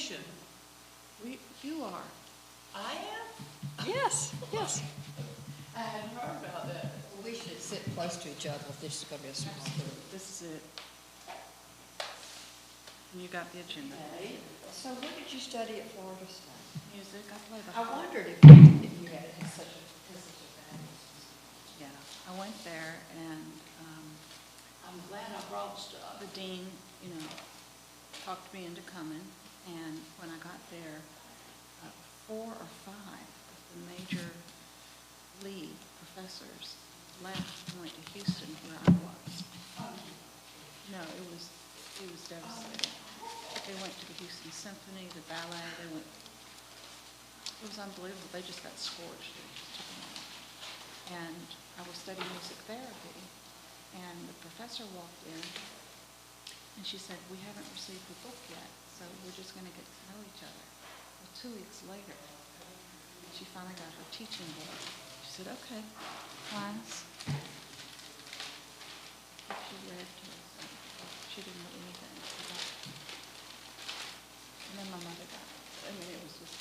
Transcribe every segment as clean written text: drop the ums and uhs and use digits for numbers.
tuition. You are. I am? Yes, yes. I hadn't heard about that. We should sit close to each other if this is going to be a small group. This is it. And you got the agenda. Okay. So where did you study at Florida State? Music, I play the I harp. wondered if you had such a value. Yeah, I went there and I'm glad I brought stuff. the dean, talked me into coming. And when I got there, 4 or 5 of the major lead professors left and went to Houston where I was. No, it was devastating. They went to the Houston Symphony, the ballet, it was unbelievable. They just got scorched. It just took them off. And I was studying music therapy, and the professor walked in, and she said, "We haven't received the book yet, so we're just going to get to know each other." Well, 2 weeks later, she finally got her teaching book. She said, "Okay, class." She read to us. She didn't know anything about it. And then my mother got it. I mean, it was just,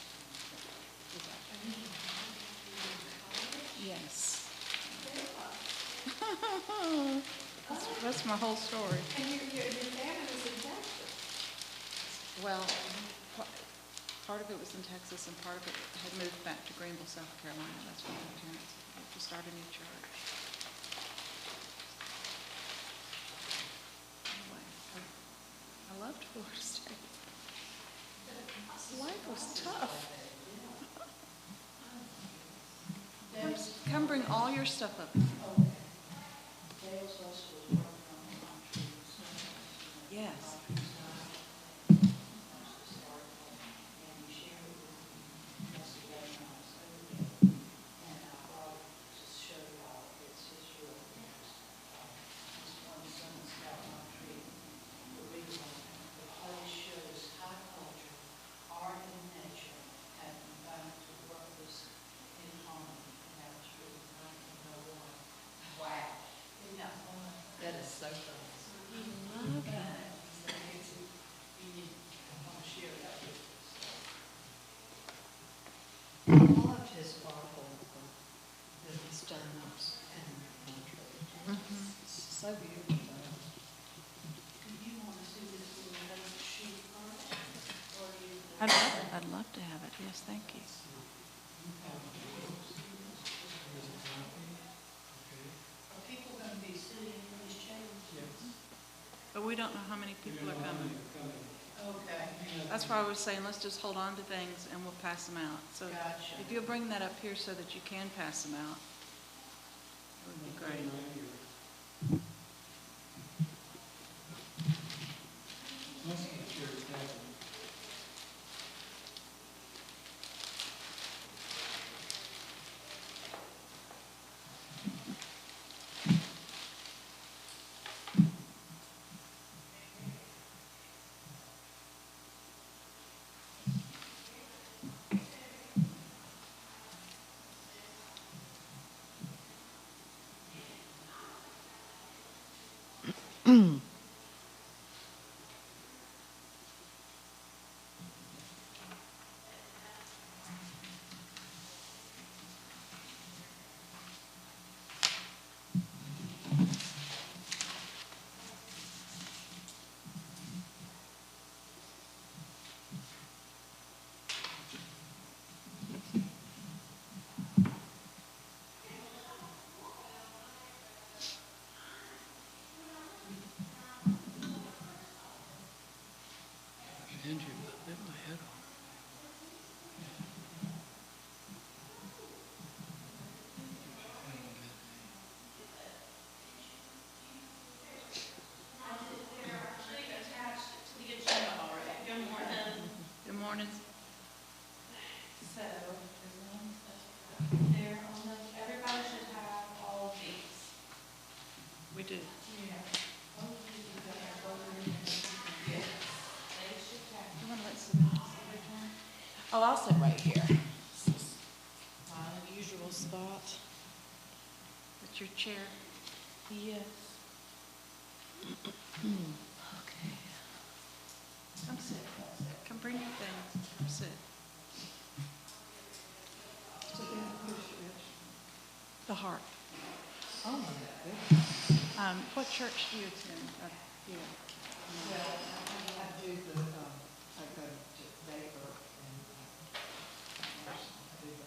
yes. That's my whole story. And your family was in Texas. Well, part of it was in Texas and part of it had moved back to Greenville, South Carolina. That's where my parents had to start a new church. Anyway, I loved Florida State. Life was tough. Come bring all your stuff up. Yes. That is so fun. I love that. I loved his article on the stones and country. So beautiful. I'd love to have it. Yes, thank you. Are people going to be sitting in these chairs? But we don't know how many people are coming. Okay. That's why I was saying, let's just hold on to things and we'll pass them out. So Gotcha. if you'll bring that up here so that you can pass them out, that would be great. Andrew, bit my head off. Good morning. So, there on the, everybody should have all of these. We do. You want to let Savannah sit there, John? Oh, I'll sit right here. This is my usual spot. That's your chair. Yes. Okay. Come sit. Come bring your things. The harp. Oh, my goodness. What church do you attend? Here. Well, I do the, I go to Baker and, I do the,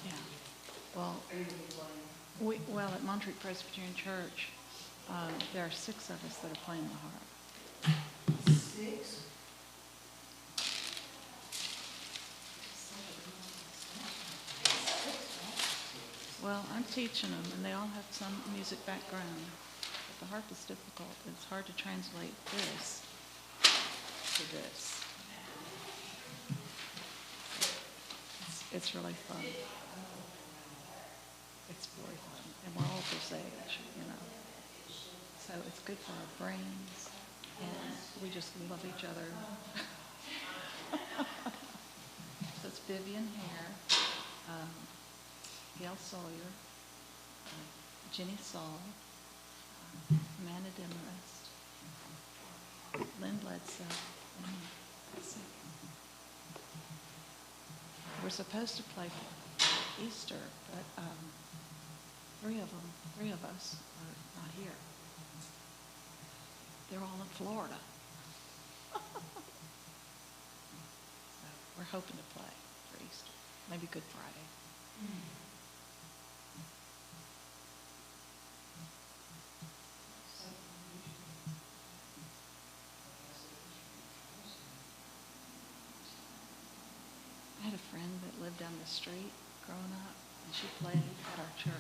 Yeah. Well, are you playing? well, at Montreat Presbyterian Church, there are 6 of us that are playing the harp. 6? Well, I'm teaching them, and they all have some music background. But the harp is difficult. It's hard to translate this to this. It's really fun. It's very fun. And we're all this age, you know. So it's good for our brains, and we just love each other. So it's Vivian Hare, Gail Sawyer, Jenny Saul, Amanda Demarest, Lynn Bledsoe, and me. That's it. We're supposed to play for Easter, but 3 of us are not here. They're all in Florida. So we're hoping to play for Easter, maybe Good Friday. I had a friend that lived down the street growing up, and she played at our church.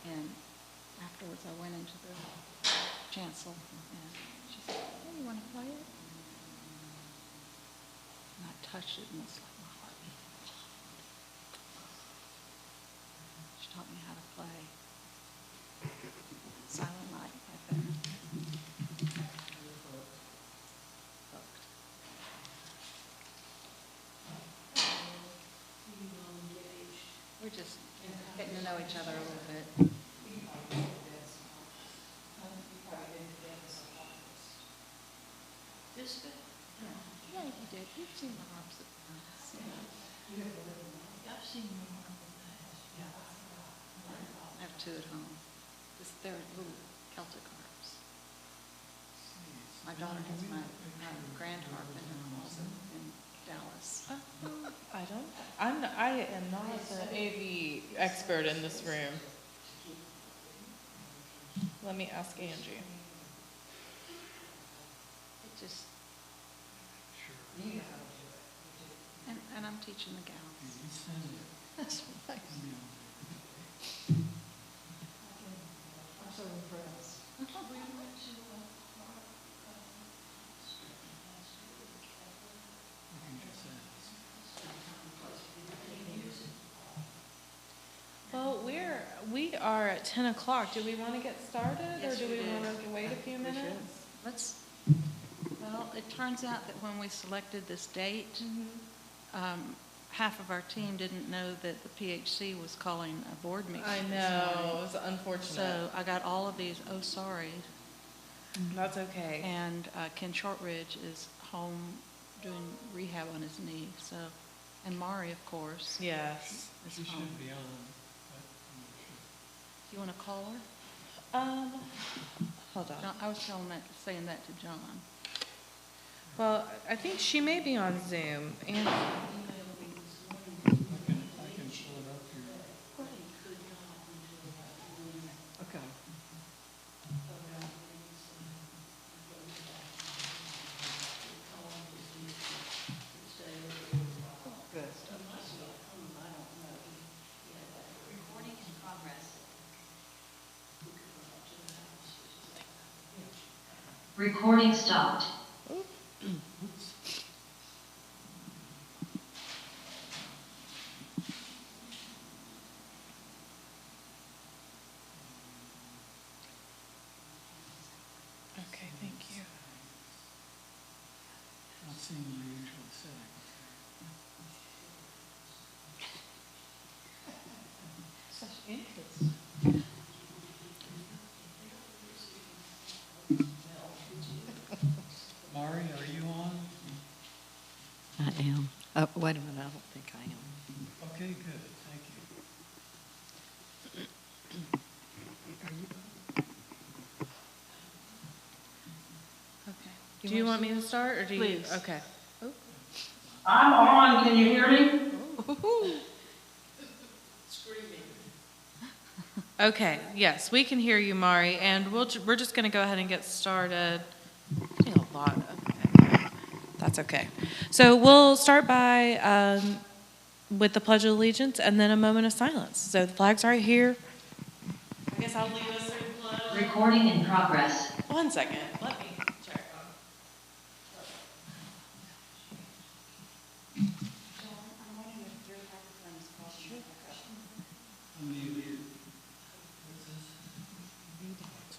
And afterwards, I went into the chancel, and she said, "Hey, you want to play it?" And I touched it, and it's like my heart. She taught me how to play Silent Night by Becker. Hooked. We're just getting to know each other a little bit. This good? Yeah, you did. You've seen the harps at once. I've seen you on the I have 2 at home. They're little Celtic harps. My daughter has my grand harp in her closet in Dallas. I am not an AV expert in this room. Let me ask Angie. It just, and I'm teaching the gals. That's right. I'm so impressed. We went to Well, we are at 10 o'clock. Do we want to get started, Yes, or do we we do. want to wait a few minutes? Well, it turns out that when we selected this date, half of our team didn't know that the PHC was calling a board meeting. I this know, it morning. was unfortunate. So I got all of these, oh, sorry. That's okay. And Ken Shortridge is home doing rehab on his knee, so, and Mari, of course, Yes. is She home. should be on, Do you want to call her? Hold on. I was saying that to John. Well, I think she may be on Zoom. And I can pull it up here. Okay. Good. recording in progress. Recording stopped. okay, thank you. Not seeing the usual settings. Such interest. Mari, are you on? I am. Wait a minute, I don't think I am. Okay, good, thank you. Do you want me to start, or do you? Please. Okay. I'm on, can you hear me? Okay, yes, we can hear you, Mari, and we're just going to go ahead and get started. A lot. Okay. That's okay. So we'll start by with the Pledge of Allegiance and then a moment of silence. So the flag's right here. I guess I'll lead us through the pledge. Recording in progress. 1 second. Let me check on. I'm muted. It's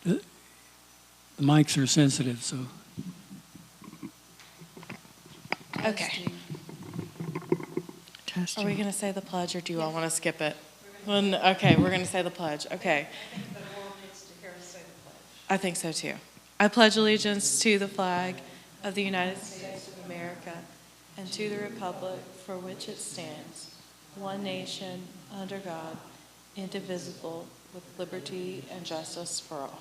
muted. The mics are sensitive, so. Okay. Are we going to say the pledge, or do you all want to skip it? Okay, we're going to say the pledge. Okay. I think the world needs to hear us say the pledge. I think so too. I pledge allegiance to the flag of the United States of America and to the republic for which it stands, one nation, under God, indivisible, with liberty and justice for all.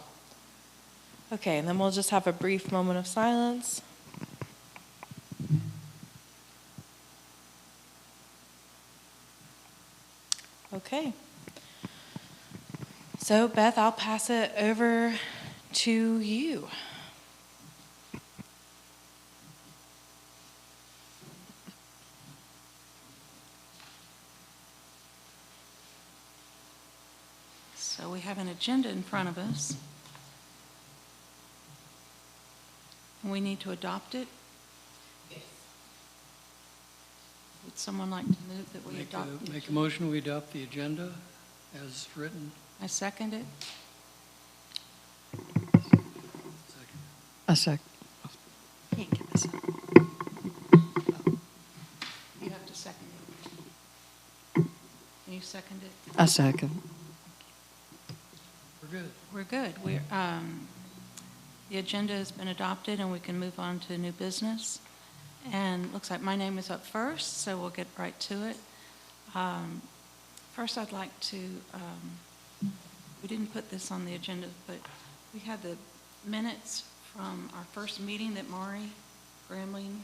Okay, and then we'll just have a brief moment of silence. Okay. So, Beth, I'll pass it over to you. So we have an agenda in front of us. We need to adopt it. Would someone like to move that we adopt the Make a agenda? motion, we adopt the agenda as written. I second it. A sec. Can't get this up. You have to second it. Can you second it? A second. We're good. We're good. The agenda has been adopted, and we can move on to new business. And looks like my name is up first, so we'll get right to it. First, I'd like to, we didn't put this on the agenda, but we had the minutes from our first meeting that Mari Gramling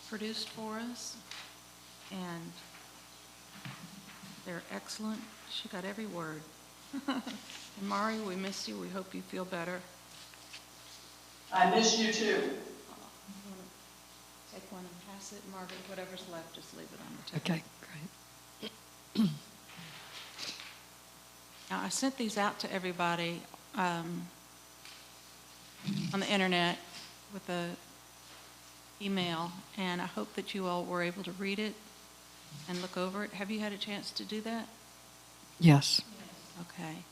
produced for us. And they're excellent. She got every word. And Mari, we miss you. We hope you feel better. I miss you too. Take one and pass it. Margaret, whatever's left, just leave it on the table. Okay, great. Now, I sent these out to everybody on the internet with a email, and I hope that you all were able to read it and look over it. Have you had a chance to do that? Yes. Okay.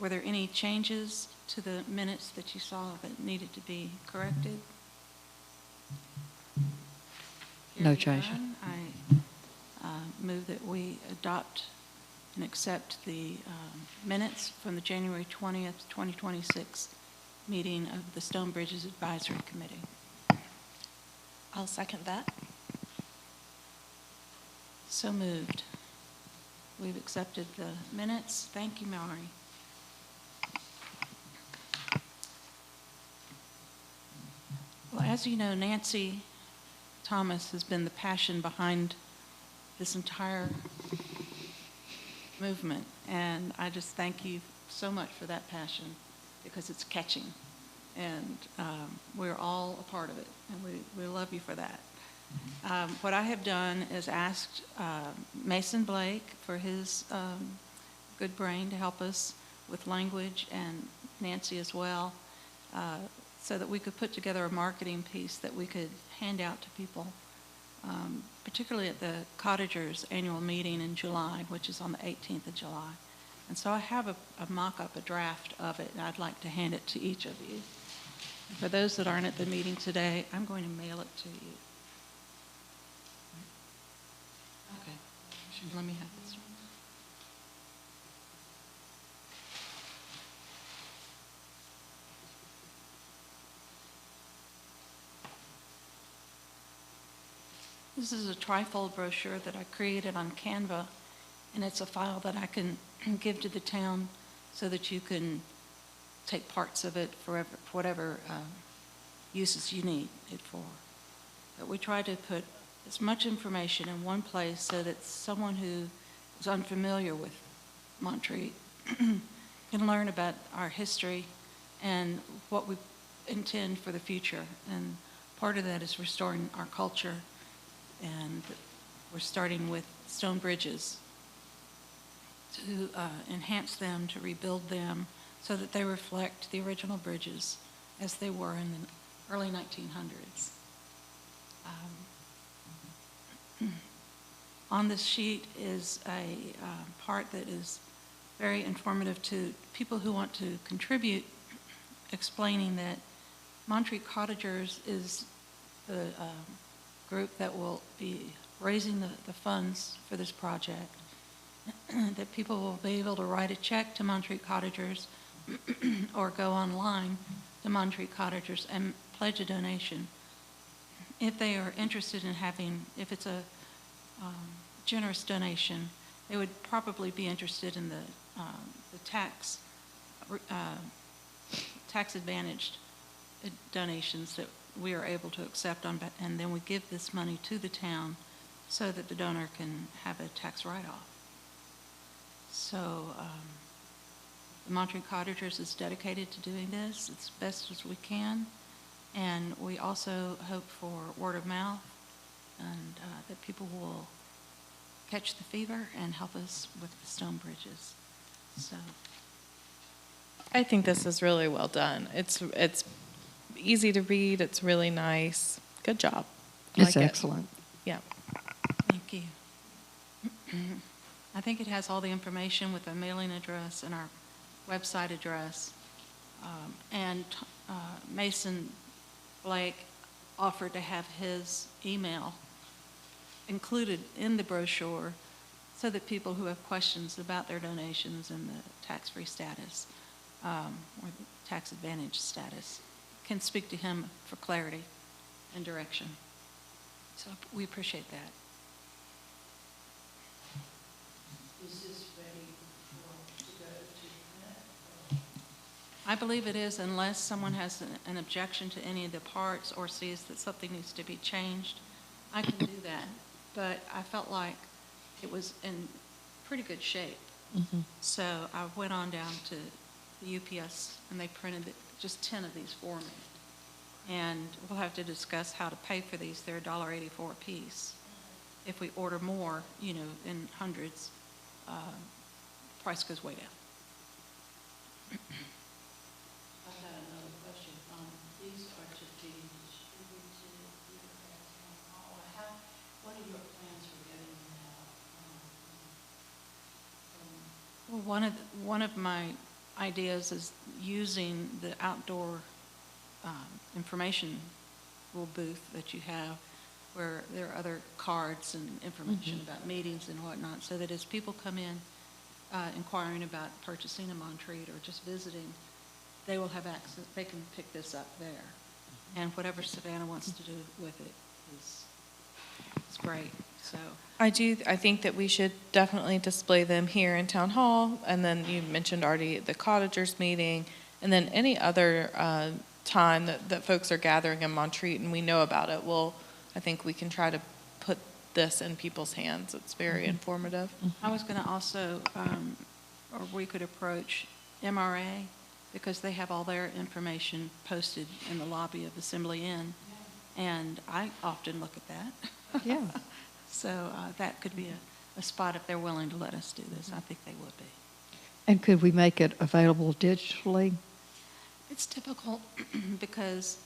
Were there any changes to the minutes that you saw that needed to be corrected? No Hearing change. none, I move that we adopt and accept the minutes from the January 20th, 2026 meeting of the Stone Bridges Advisory Committee. I'll second that. So moved. We've accepted the minutes. Thank you, Mallory. Well, as you know, Nancy Thomas has been the passion behind this entire movement, and I just thank you so much for that passion, because it's catching, and we're all a part of it, and we love you for that. What I have done is asked Mason Blake for his good brain to help us with language, and Nancy as well, so that we could put together a marketing piece that we could hand out to people, particularly at the Cottagers annual meeting in July, which is on the 18th of July. And so I have a mock-up, a draft of it, and I'd like to hand it to each of you. And for those that aren't at the meeting today, I'm going to mail it to you. Okay, let me have this one. This is a trifold brochure that I created on Canva, and it's a file that I can give to the town so that you can take parts of it for whatever uses you need it for. But we try to put as much information in one place so that someone who is unfamiliar with Montreat can learn about our history and what we intend for the future. And part of that is restoring our culture, and we're starting with stone bridges to enhance them, to rebuild them so that they reflect the original bridges as they were in the early 1900s. On this sheet is a part that is very informative to people who want to contribute, explaining that Montreat Cottagers is the group that will be raising the funds for this project, that people will be able to write a check to Montreat Cottagers or go online to Montreat Cottagers and pledge a donation. If they are interested in having, if it's a generous donation, they would probably be interested in the tax advantaged donations that we are able to accept on, and then we give this money to the town so that the donor can have a tax write-off. So the Montreat Cottagers is dedicated to doing this as best as we can, and we also hope for word of mouth and that people will catch the fever and help us with the stone bridges. So I think this is really well done. It's easy to read. It's really nice. Good job. I It's like it. excellent. Yeah. thank you. I think it has all the information with a mailing address and our website address. And Mason Blake offered to have his email included in the brochure so that people who have questions about their donations and the tax-free status or the tax advantage status can speak to him for clarity and direction. So we appreciate that. Is this ready to go to print? I believe it is, unless someone has an objection to any of the parts or sees that something needs to be changed. I can do that, but I felt like it was in pretty good shape. Mm-hmm. So I went on down to the UPS, and they printed just 10 of these for me. And we'll have to discuss how to pay for these. They're $1.84 a piece. If we order more, you know, in hundreds, price goes way down. I've got another question. These are to be distributed here at Town Hall. What are your plans for getting them out? Well, one of my ideas is using the outdoor information little booth that you have, where there are other cards and information about meetings and whatnot, so that as people come in inquiring about purchasing a Montreat or just visiting, they will have access, they can pick this up there. And whatever Savannah wants to do with it is great, so. I think that we should definitely display them here in Town Hall, and then you mentioned already the Cottagers meeting, and then any other time that folks are gathering in Montreat and we know about it, I think we can try to put this in people's hands. It's very informative. I was going to also, or we could approach MRA, because they have all their information posted in the lobby of Assembly Inn, and I often look at that. Yeah. So that could be a spot if they're willing to let us do this. I think they would be. And could we make it available digitally? It's typical because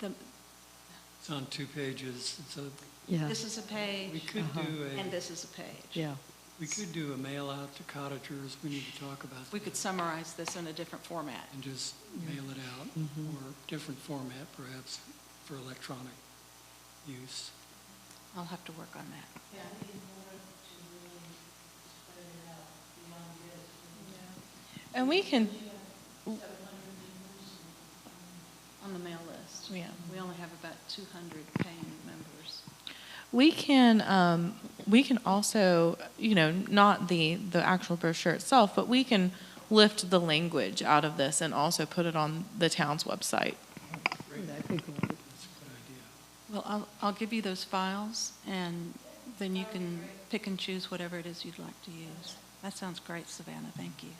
It's on 2 pages. Yeah. this is a We page could do and this is a page. Yeah. we could do a mail out to cottagers. We need to talk about We that. could summarize this in a different format. And just mail it out, or different format perhaps for electronic use. I'll have to work on that. Yeah, I think in order to really spread it out beyond this. And we can, 700 members. On the mail list. Yeah. We only have about 200 paying members. we can also, not the actual brochure itself, but we can lift the language out of this and also put it on the town's website. That'd be great. That's a good idea. Well, I'll give you those files, and then you can pick and choose whatever it is you'd like to use. That sounds great, Savannah, thank you.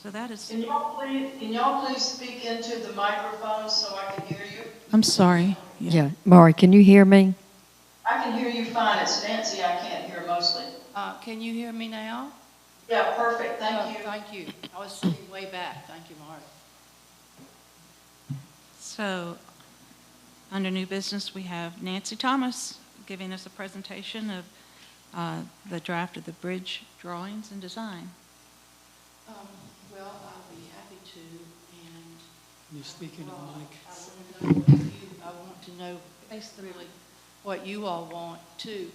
So that is, Can y'all please speak into the microphone so I can hear you? I'm sorry. Yeah, Maury, can you hear me? I can hear you fine. It's Nancy I can't hear mostly. Can you hear me now? Yeah, perfect. Oh, Thank you. Thank you. I was sitting way back. Thank you, Marty. So, under new business, we have Nancy Thomas giving us a presentation of the draft of the bridge drawings and design. Well, I'll be happy to, and Can you speak into the mic? I want to know really what you all want too.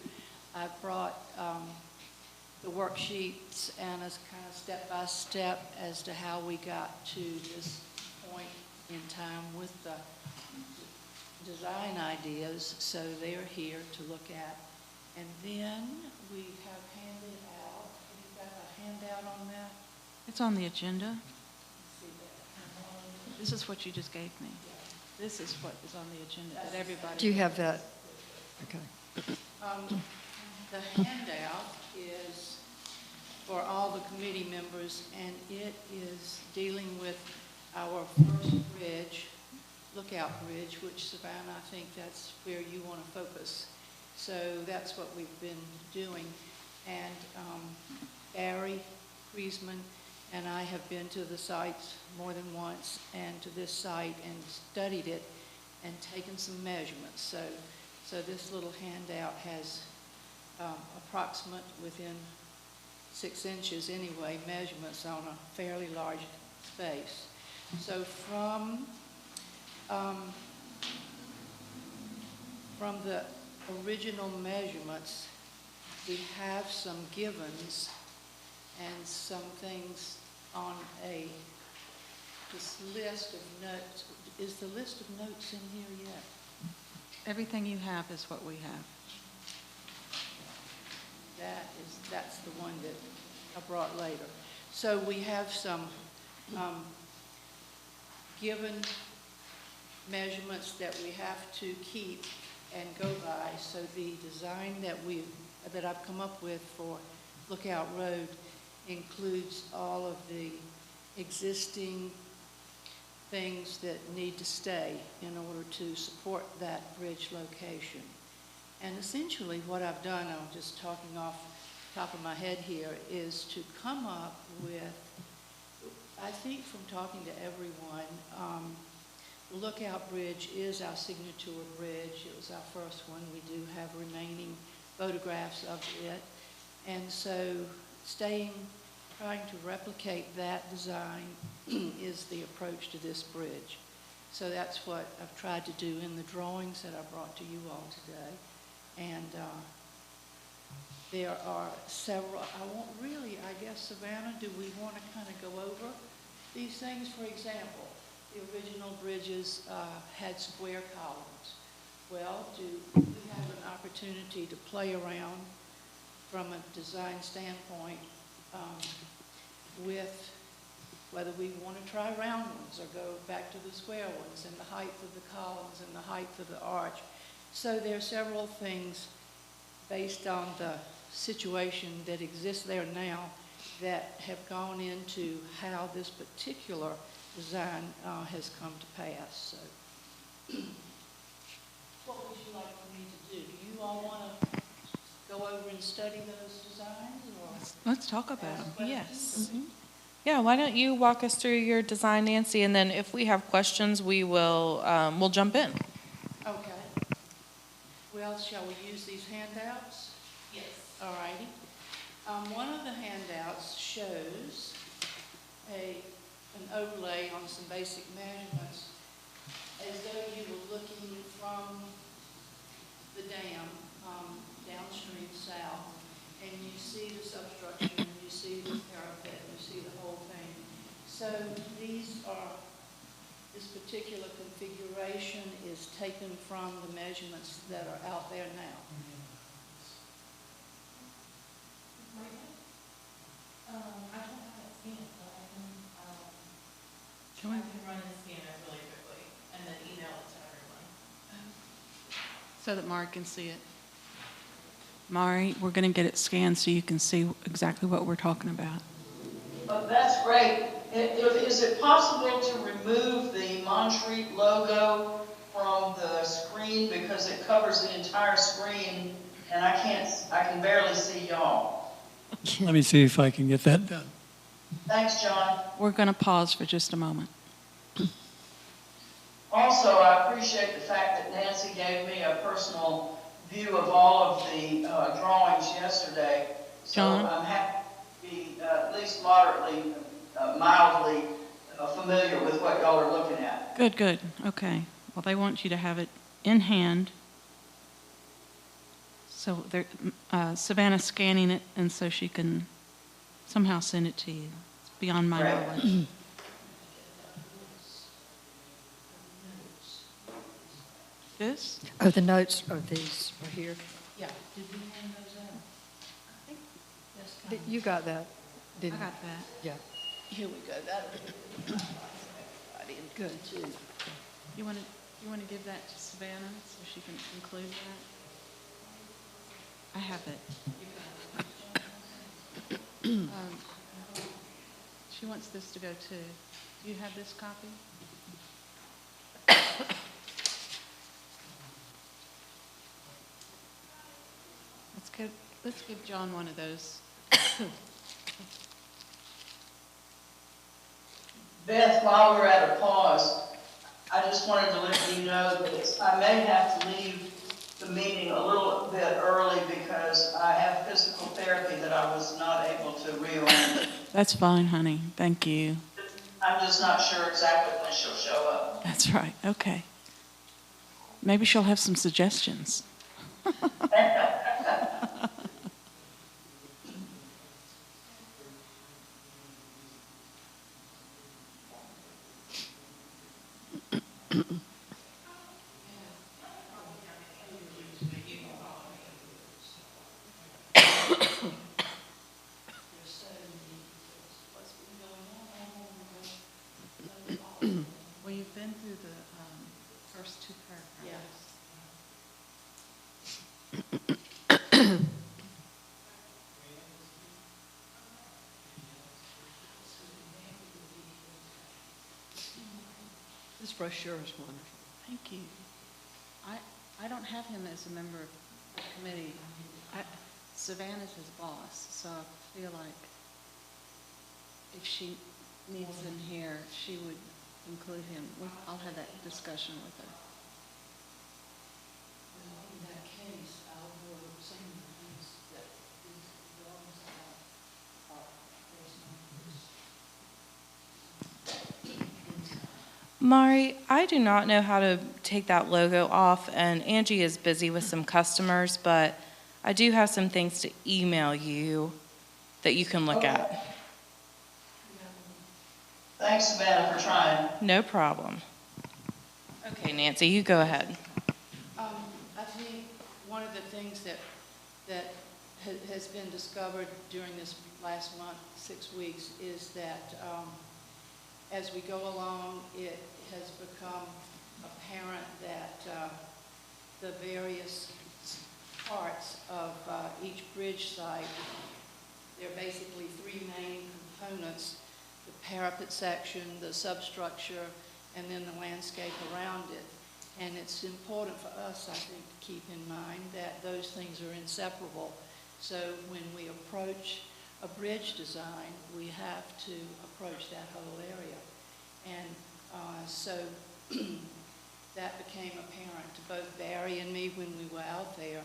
I brought the worksheets and a kind of step-by-step as to how we got to this point in time with the design ideas, so they're here to look at. And then we have handed out, have you got a handout on that? It's on the agenda. Let's see that. This is what you just gave me. This is what is on the agenda that everybody. Do you have that? Okay. The handout is for all the committee members, and it is dealing with our first bridge, Lookout Bridge, which, Savannah, I think that's where you want to focus. So that's what we've been doing. And Barry Friesman and I have been to the sites more than once, and to this site, and studied it and taken some measurements. So this little handout has approximate, within 6 inches anyway, measurements on a fairly large space. So from the original measurements, we have some givens and some things on this list of notes. Is the list of notes in here yet? Everything you have is what we have. That's the one that I brought later. So we have some given measurements that we have to keep and go by. So the design that I've come up with for Lookout Road includes all of the existing things that need to stay in order to support that bridge location. And essentially what I've done, I'm just talking off the top of my head here, is to come up with, I think from talking to everyone, the Lookout Bridge is our signature bridge. It was our first one. We do have remaining photographs of it. And so trying to replicate that design is the approach to this bridge. So that's what I've tried to do in the drawings that I brought to you all today. And there are several, I guess, Savannah, do we want to kind of go over these things? For example, the original bridges had square columns. Well, do we have an opportunity to play around from a design standpoint with whether we want to try round ones or go back to the square ones, and the height of the columns and the height of the arch. So there are several things based on the situation that exists there now that have gone into how this particular design has come to pass. So what would you like for me to do? Do you all want to go over and study those designs? Or Let's talk about them. Yes. Mm-hmm. Yeah, why don't you walk us through your design, Nancy, and then if we have questions, we'll jump in. Okay. Well, shall we use these handouts? Yes. All righty. One of the handouts shows an overlay on some basic measurements as though you were looking from the dam downstream south, and you see the substructure, and you see the parapet, and you see the whole thing. So this particular configuration is taken from the measurements that are out there now. I don't have it scanned, but I can Can we- I can run and scan it really quickly and then email it to everyone. So that Mari can see it. Mari, we're going to get it scanned so you can see exactly what we're talking about. But that's great. Is it possible to remove the Montreat logo from the screen because it covers the entire screen and I can barely see y'all. Let me see if I can get that done. Thanks, John. We're going to pause for just a moment. Also, I appreciate the fact that Nancy gave me a personal view of all of the drawings yesterday. So John? I'm happy to be at least moderately, mildly familiar with what y'all are looking at. Good, good. Okay. Well, they want you to have it in hand. So they're, Savannah's scanning it, and so she can somehow send it to you. It's beyond my Right. knowledge. This? Oh, the notes are these right here. Yeah, did we hand those out? I think that's kind of, You got that, I didn't you? got that. Yeah. here we go, that'll be good too. You want to give that to Savannah so she can include that? I have it. She wants this to go too. Do you have this copy? Let's give John one of those. Beth, while we're at a pause, I just wanted to let you know that I may have to leave the meeting a little bit early because I have physical therapy that I was not able to rearrange. That's fine, honey. Thank you. I'm just not sure exactly when she'll show up. That's right. Okay. Maybe she'll have some suggestions. Well, you've been through the first two paragraphs. This brochure is wonderful. Thank you. I don't have him as a member of the committee. Savannah's his boss, so I feel like if she needs him here, she would include him. I'll have that discussion with her. In that case, I'll go over some of the things that these drawings are based on. Mari, I do not know how to take that logo off, and Angie is busy with some customers, but I do have some things to email you that you can look at. Thanks, Savannah, for trying. No problem. Okay, Nancy, you go ahead. I think one of the things that has been discovered during this last month, 6 weeks, is that as we go along, it has become apparent that the various parts of each bridge site, there are basically three main components: the parapet section, the substructure, and then the landscape around it. And it's important for us, I think, to keep in mind that those things are inseparable. So when we approach a bridge design, we have to approach that whole area. And so that became apparent to both Barry and me when we were out there.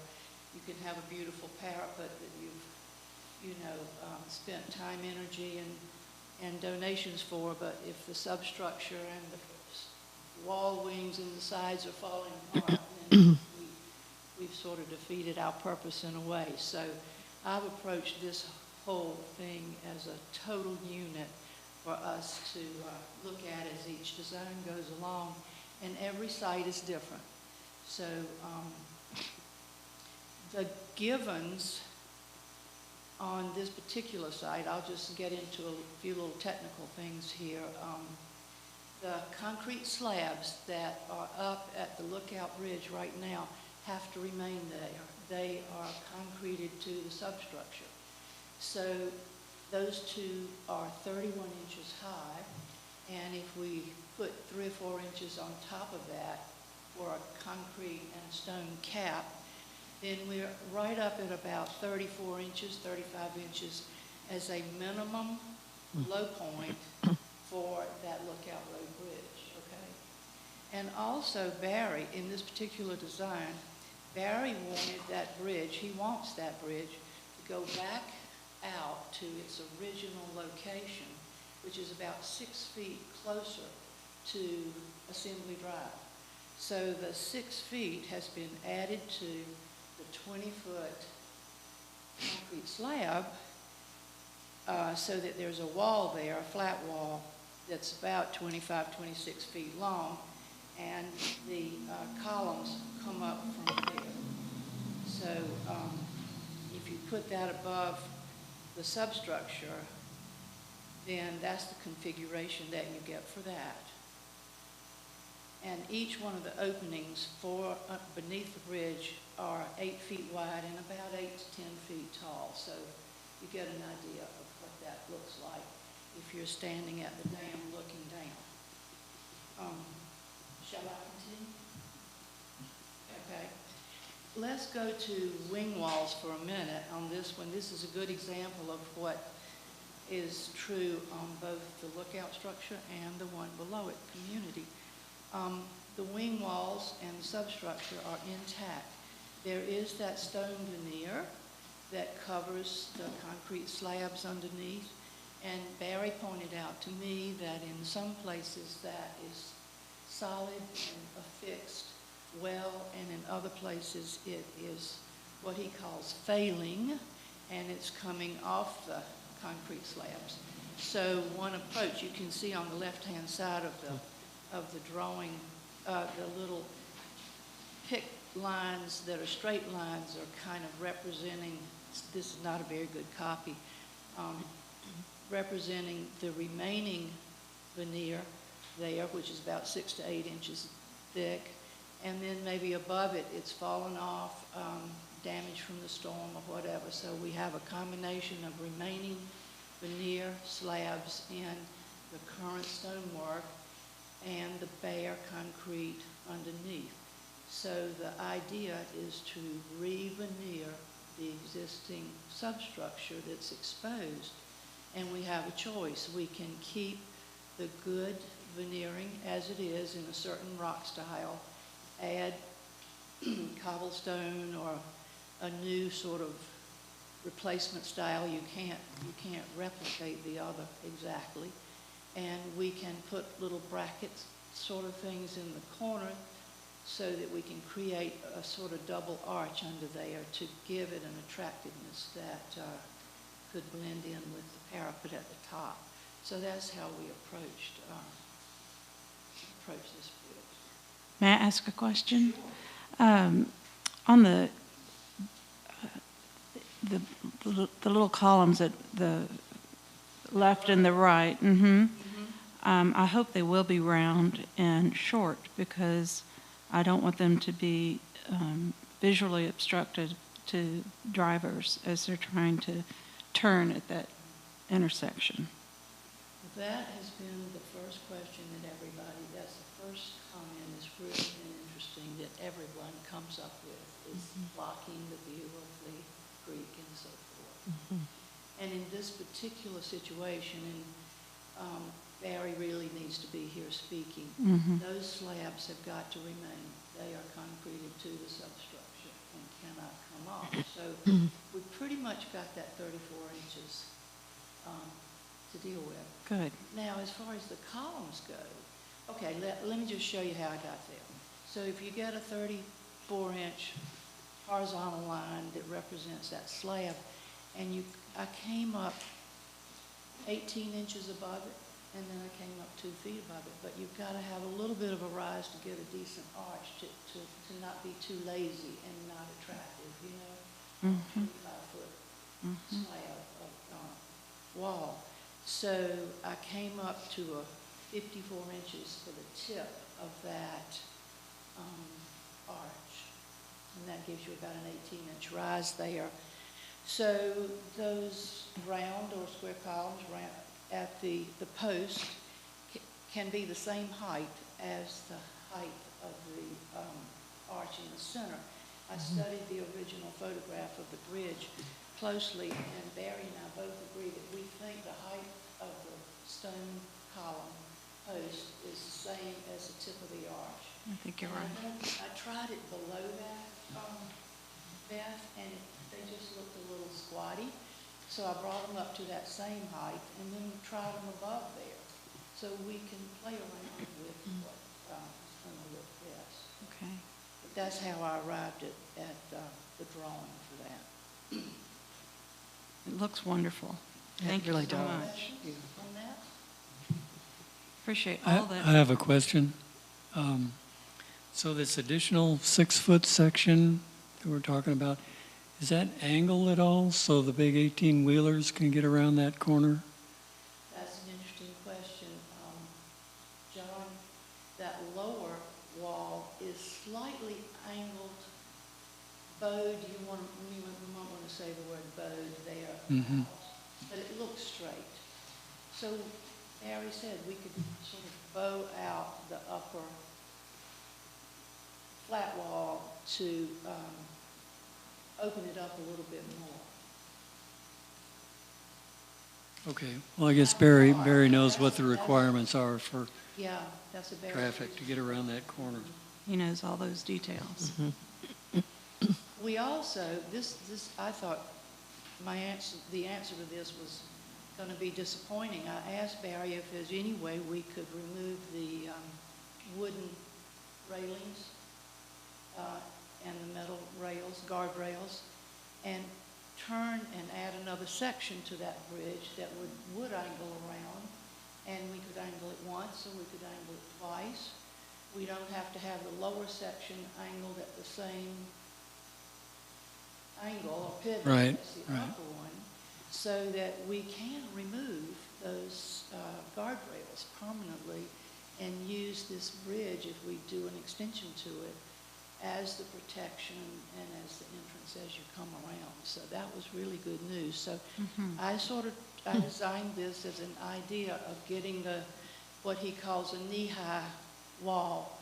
You can have a beautiful parapet that you've, spent time, energy, and donations for, but if the substructure and the wall wings and the sides are falling apart, then we've sort of defeated our purpose in a way. So I've approached this whole thing as a total unit for us to look at as each design goes along, and every site is different. So the givens on this particular site, I'll just get into a few little technical things here. The concrete slabs that are up at the Lookout Bridge right now have to remain there. They are concreted to the substructure. So those two are 31 inches high, and if we put 3 or 4 inches on top of that for a concrete and stone cap, then we're right up at about 34 inches, 35 inches as a minimum low point for that Lookout Road Bridge, okay? And also Barry, in this particular design, Barry wanted that bridge, he wants that bridge to go back out to its original location, which is about 6 feet closer to Assembly Drive. So the 6 feet has been added to the 20-foot concrete slab so that there's a wall there, a flat wall, that's about 25, 26 feet long, and the columns come up from there. So if you put that above the substructure, then that's the configuration that you get for that. And each one of the openings for beneath the bridge are 8 feet wide and about 8 to 10 feet tall. So you get an idea of what that looks like if you're standing at the dam looking down. Shall I continue? Okay. Let's go to wing walls for a minute on this one. This is a good example of what is true on both the Lookout structure and the one below it, Community. The wing walls and the substructure are intact. There is that stone veneer that covers the concrete slabs underneath, and Barry pointed out to me that in some places that is solid and affixed well, and in other places it is what he calls failing, and it's coming off the concrete slabs. So one approach you can see on the left-hand side of the drawing, the little pick lines that are straight lines are kind of representing, this is not a very good copy, representing the remaining veneer there, which is about 6 to 8 inches thick, and then maybe above it, it's fallen off, damage from the storm or whatever. So we have a combination of remaining veneer slabs and the current stonework and the bare concrete underneath. So the idea is to re-veneer the existing substructure that's exposed, and we have a choice. We can keep the good veneering as it is in a certain rock style, add cobblestone or a new sort of replacement style. You can't replicate the other exactly. And we can put little brackets sort of things in the corner so that we can create a sort of double arch under there to give it an attractiveness that could blend in with the parapet at the top. So that's how we approach this bridge. May I ask a question? On the little columns at the left and the right, I hope they will be round and short, because I don't want them to be visually obstructed to drivers as they're trying to turn at that intersection. That has been the first question that that's the first comment that's really been interesting that everyone comes up with, is blocking the view of the creek and so forth. And in this particular situation, and Barry really needs to be here speaking, those slabs have got to remain. They are concreted to the substructure and cannot come off. So we've pretty much got that 34 inches to deal with. Good. Now, as far as the columns go, okay, let me just show you how I got there. So if you get a 34-inch horizontal line that represents that slab, and I came up 18 inches above it, and then I came up 2 feet above it. But you've got to have a little bit of a rise to get a decent arch to not be too lazy and not attractive, you know, 25-foot slab of wall. So I came up to a 54 inches for the tip of that arch. And that gives you about an 18-inch rise there. So those round or square columns at the post can be the same height as the height of the arch in the center. I studied the original photograph of the bridge closely, and Barry and I both agree that we think the height of the stone column post is the same as the tip of the arch. I think you're right. I tried it below that, Beth, and they just looked a little squatty. So I brought them up to that same height and then tried them above there. So we can play around with what is going to look best. Okay. But that's how I arrived at the drawing for that. It looks wonderful. Thank you really so does. much. On that? Appreciate I all that. have a question. So this additional 6-foot section that we're talking about, is that angled at all so the big 18-wheelers can get around that corner? That's an interesting question. John, that lower wall is slightly angled. Bowed, you might want to say the word bowed there. Mm-hmm. But it looks straight. So Harry said we could sort of bow out the upper flat wall to open it up a little bit more. Okay. Well, I guess Barry knows what the requirements are for Yeah, that's a very traffic to get around that corner. He knows all those details. We also, I thought the answer to this was going to be disappointing. I asked Barry if there's any way we could remove the wooden railings and the metal rails, guardrails, and turn and add another section to that bridge that would angle around, and we could angle it once, or we could angle it twice. We don't have to have the lower section angled at the same angle or pivot Right, as the right. upper one, so that we can remove those guardrails permanently and use this bridge, if we do an extension to it, as the protection and as the entrance as you come around. So that was really good news. So I designed this as an idea of getting what he calls a knee-high wall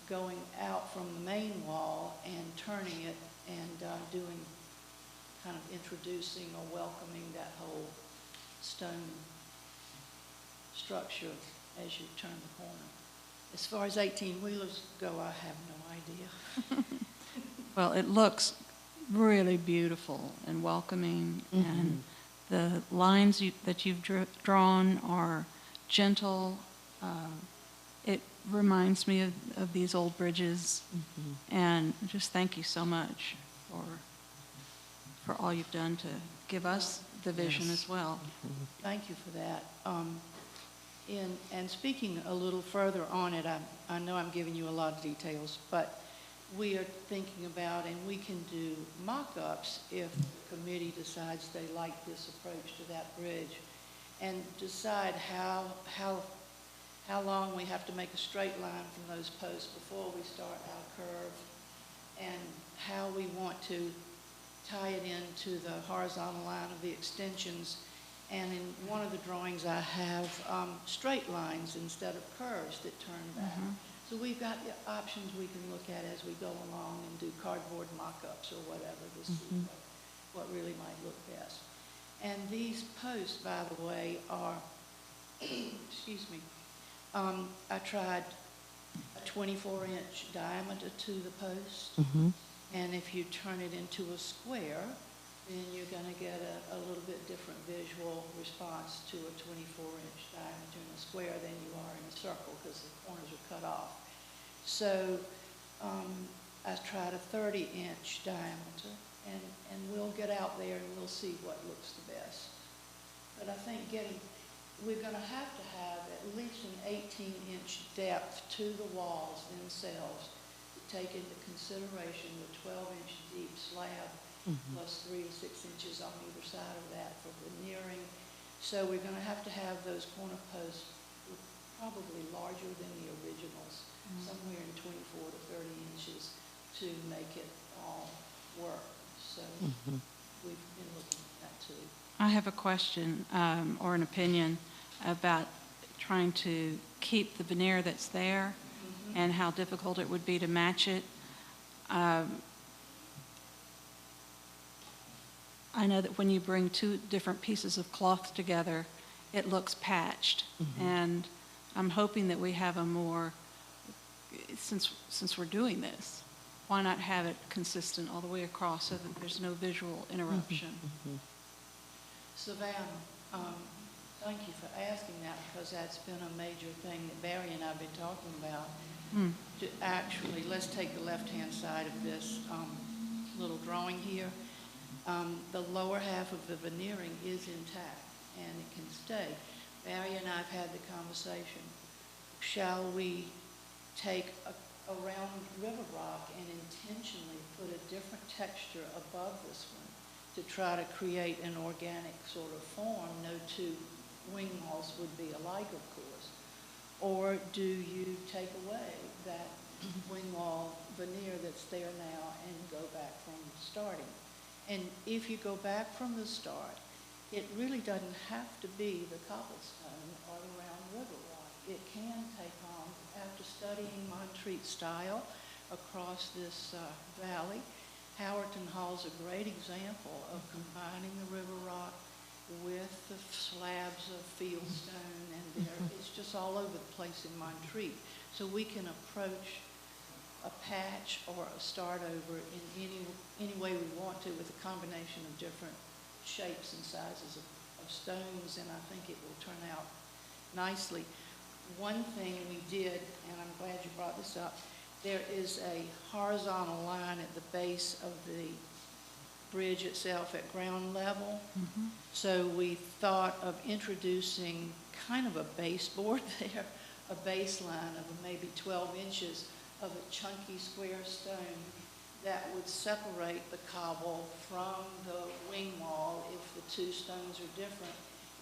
going out from the main wall and turning it and doing kind of introducing or welcoming that whole stone structure as you turn the corner. As far as 18-wheelers go, I have no idea. Well, it looks really beautiful and welcoming, and the lines that you've drawn are gentle. It reminds me of these old bridges, and just thank you so much for all you've done to give us the vision as well. Thank you for that. And speaking a little further on it, I know I'm giving you a lot of details, but we are thinking about, and we can do mock-ups if the committee decides they like this approach to that bridge, and decide how long we have to make a straight line from those posts before we start our curve, and how we want to tie it into the horizontal line of the extensions. And in one of the drawings I have straight lines instead of curves that turn back. So we've got options we can look at as we go along and do cardboard mock-ups or whatever to see what really might look best. And these posts, by the way, are, excuse me, I tried a 24-inch diameter to the post. And if you turn it into a square, then you're going to get a little bit different visual response to a 24-inch diameter in a square than you are in a circle, because the corners are cut off. So I tried a 30-inch diameter, and we'll get out there and we'll see what looks the best. But I think we're going to have at least an 18-inch depth to the walls themselves to take into consideration the 12-inch deep slab plus 3 to 6 inches on either side of that for veneering. So we're going to have those corner posts probably larger than the originals, somewhere in 24 to 30 inches to make it all work. So we've been looking at that too. I have a question or an opinion about trying to keep the veneer that's there and how difficult it would be to match it. I know that when you bring two different pieces of cloth together, it looks patched. And I'm hoping that we have a more, since we're doing this, why not have it consistent all the way across so that there's no visual interruption? Savannah, thank you for asking that, because that's been a major thing that Barry and I have been talking about. To actually, let's take the left-hand side of this little drawing here. The lower half of the veneering is intact, and it can stay. Barry and I have had the conversation. Shall we take a round river rock and intentionally put a different texture above this one to try to create an organic sort of form? No two wing walls would be alike, of course. Or do you take away that wing wall veneer that's there now and go back from starting? And if you go back from the start, it really doesn't have to be the cobblestone or the round river rock. It can take on, after studying Montreat style across this valley, Howerton Hall's a great example of combining the river rock with the slabs of fieldstone, and it's just all over the place in Montreat. So we can approach a patch or a start over in any way we want to, with a combination of different shapes and sizes of stones, and I think it will turn out nicely. One thing we did, and I'm glad you brought this up, there is a horizontal line at the base of the bridge itself at ground level. So we thought of introducing kind of a baseboard there, a baseline of maybe 12 inches of a chunky square stone that would separate the cobble from the wing wall if the two stones are different,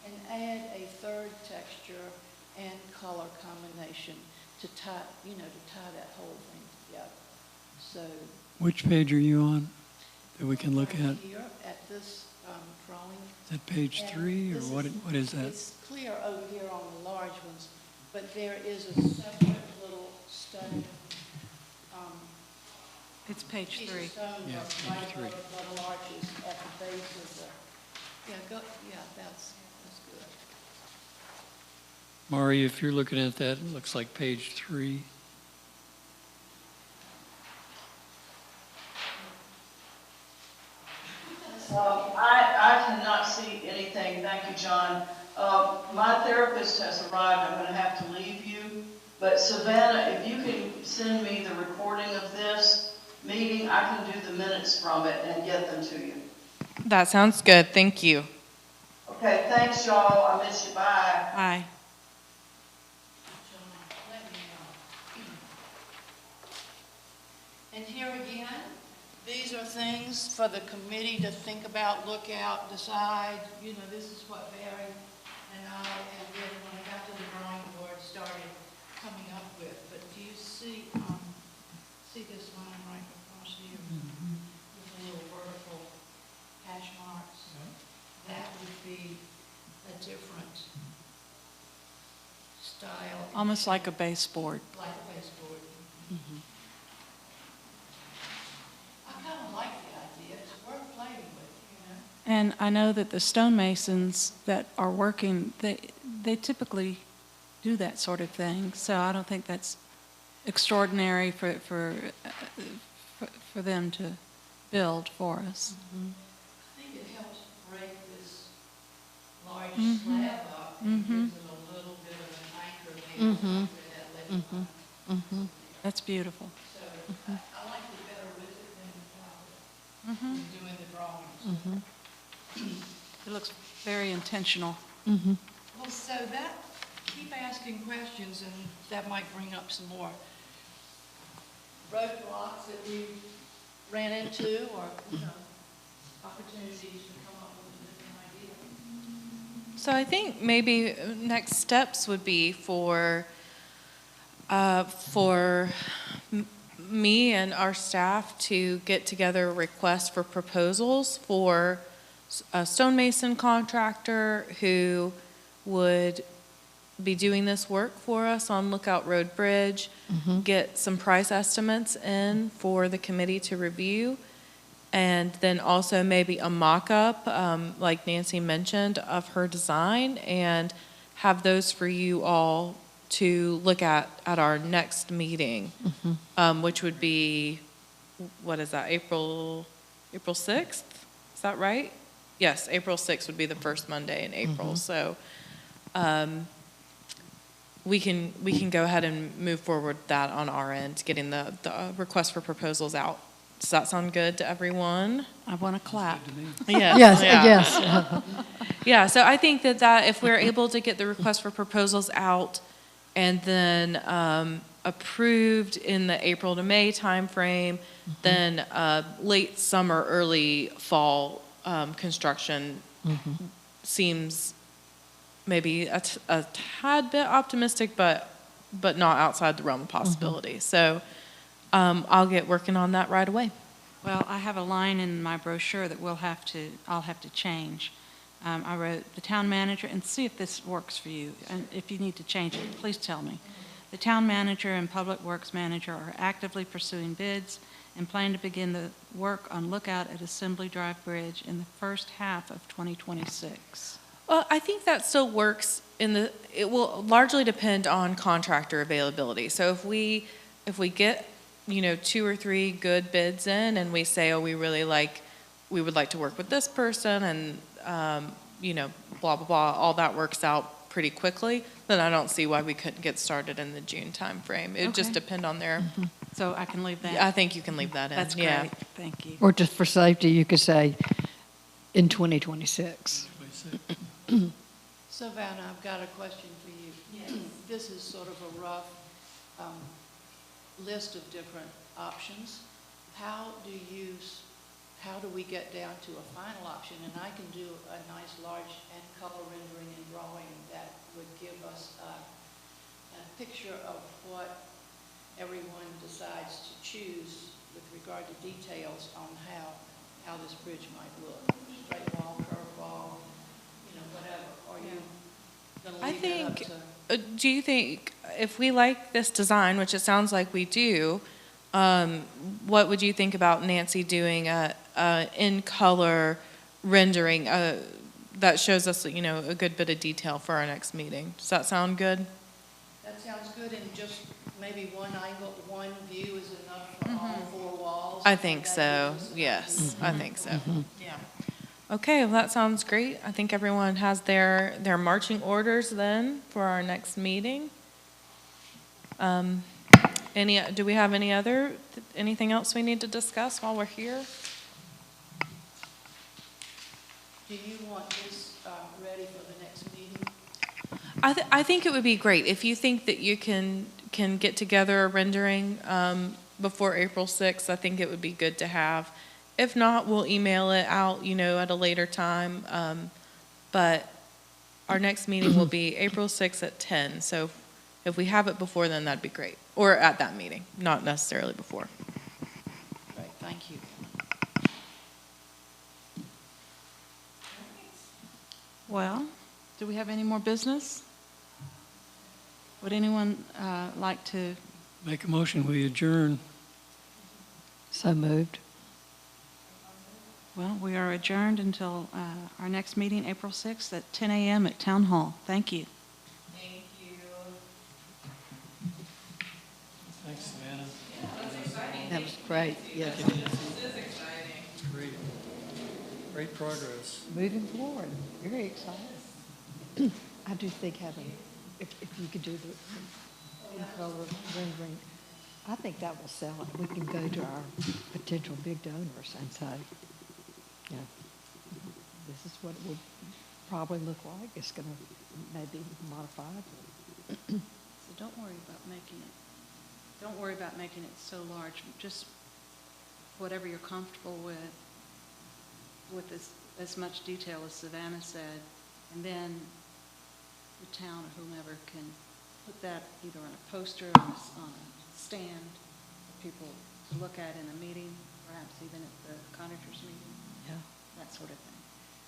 and add a third texture and color combination to tie, to tie that whole thing together. So Which page are you on that we can look at? Here at this drawing. Is that page And 3 or this what is that? It's clear over here on the large ones, but there is a separate little stone. It's page Piece of 3. stone Yeah, right page 3. above the little arches at the base of the, that's good. Mari, if you're looking at that, it looks like page 3. I cannot see anything. Thank you, John. My therapist has arrived. I'm going to have to leave you. But Savannah, if you can send me the recording of this meeting, I can do the minutes from it and get them to you. That sounds good. Thank you. Okay, thanks, y'all. I miss you. Bye. Aye. And here again, these are things for the committee to think about, look out, decide. This is what Barry and I, and then when I got to the drawing board, started coming up with. But do you see this line right across here with the little vertical hash marks? That would be a different style. Almost like a baseboard. Like a baseboard. I kind of like the idea. It's worth playing with, And I know that the stonemasons that are working, they typically do that sort of thing. So I don't think that's extraordinary for them to build for us. I think it helps break this large slab up and gives it a little bit of an anchor there where that left line. That's beautiful. So I like it better with it than without it, when doing the drawings. It looks very intentional. Well, so that, keep asking questions, and that might bring up some more roadblocks that we ran into, or, opportunities to come up with a different idea. So I think maybe next steps would be for me and our staff to get together requests for proposals for a stonemason contractor who would be doing this work for us on Lookout Road Bridge, get some price estimates in for the committee to review, and then also maybe a mock-up, like Nancy mentioned, of her design, and have those for you all to look at our next meeting, which would be, what is that, April 6th? Is that right? Yes, April 6th would be the first Monday in April. So we can go ahead and move forward that on our end, getting the request for proposals out. Does that sound good to everyone? I want to clap. Yes. Yes, Yeah. yes. Yeah, so I think that if we're able to get the request for proposals out and then approved in the April to May timeframe, then late summer, early fall construction seems maybe a tad bit optimistic, but not outside the realm of possibility. So I'll get working on that right away. Well, I have a line in my brochure that I'll have to change. I wrote the town manager, and see if this works for you. And if you need to change it, please tell me. The town manager and public works manager are actively pursuing bids and plan to begin the work on Lookout at Assembly Drive Bridge in the first half of 2026. Well, I think that still works it will largely depend on contractor availability. So if we get, 2 or 3 good bids in and we say, oh, we would like to work with this person and, blah, blah, blah, all that works out pretty quickly, then I don't see why we couldn't get started in the June timeframe. It would just depend on their. So I can leave that? I think you can leave that in. That's great. Yeah. Thank you. Or just for safety, you could say in 2026. So Vanna, I've got a question for you. Yes. This is sort of a rough list of different options. How do we get down to a final option? And I can do a nice large and color rendering and drawing that would give us a picture of what everyone decides to choose with regard to details on how this bridge might look. Straight wall, curved wall, whatever. Are you going to leave that up to? Do you think if we like this design, which it sounds like we do, what would you think about Nancy doing a in color rendering that shows us, a good bit of detail for our next meeting? Does that sound good? That sounds good, and just maybe one angle, one view is enough for all 4 walls? I think so, yes, I think so. Yeah. Okay, well, that sounds great. I think everyone has their marching orders then for our next meeting. Do we have anything else we need to discuss while we're here? Do you want this ready for the next meeting? I think it would be great if you think that you can get together a rendering before April 6th. I think it would be good to have. If not, we'll email it out, at a later time. But our next meeting will be April 6th at 10. So if we have it before then, that'd be great. Or at that meeting, not necessarily before. Right, thank you. Well, do we have any more business? Would anyone like to? Make a motion, we adjourn. So moved. Well, we are adjourned until our next meeting, April 6th at 10 a.m. at Town Hall. Thank you. Thank you. Thanks, Savannah. That's exciting. That was great, yes. This is exciting. Great. Great progress. Moving forward, very exciting. I do think if you could do the in-color rendering, I think that will sell it. We can go to our potential big donors and say, this is what it will probably look like. It's going to maybe modified. So don't worry about making it so large. Just whatever you're comfortable with as much detail as Savannah said, And then the town or whomever can put that either on a poster, on a stand, for people to look at in a meeting, perhaps even at the conductors meeting, Yeah. that sort of thing.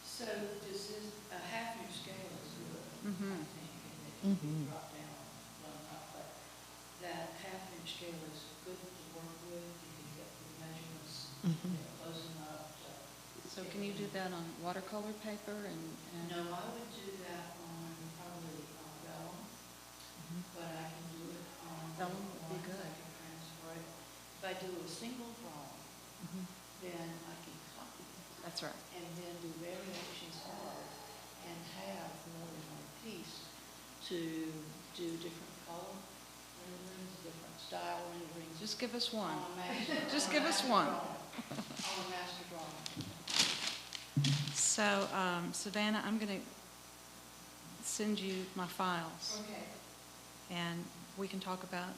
So this is, a half-inch scale is good, Mhm. I think, and then you can drop down one top, but that half-inch scale is good to work with, you can get the measurements, they're close enough to. So can you do that on watercolor paper and? No, I would do that on probably vellum, but I can do it on. Vellum would be ones, good. I can transfer it. If I do a single drawing, then I can copy it. That's right. And then do variations of it and have more than one piece to do different color renderings, different style renderings. Just give us one. on a master- Just on a give us master one. drawing, On a master drawing. So, Savannah, I'm going to send you my files, Okay. and we can talk about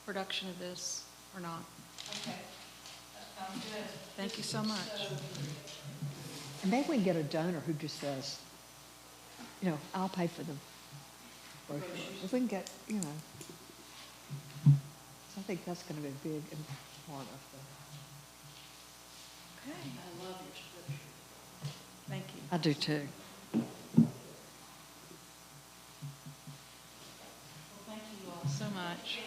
production of this or not. Okay. That sounds good. Thank you so much. And maybe we can get a donor who just says, you know, I'll pay for the brochure. If we can get, you know. So I think that's going to be a big part of Okay. I love your scripture. Thank you. I do too. Well, thank you all so much.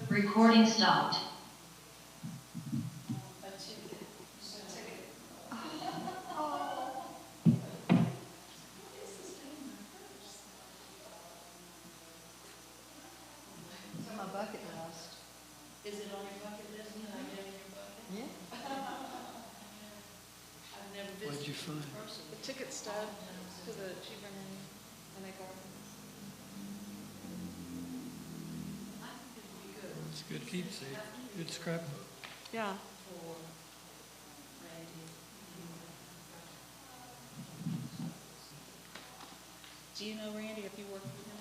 Recording stopped. It's on my bucket list. Is it on your bucket list? Can I get in your bucket? Yeah. I've never What'd visited you find? in person. The ticket stub to the Giovanni Gardens. It's a good keepsake, good scrapbook. Yeah. Do you know Randy, if you worked with him?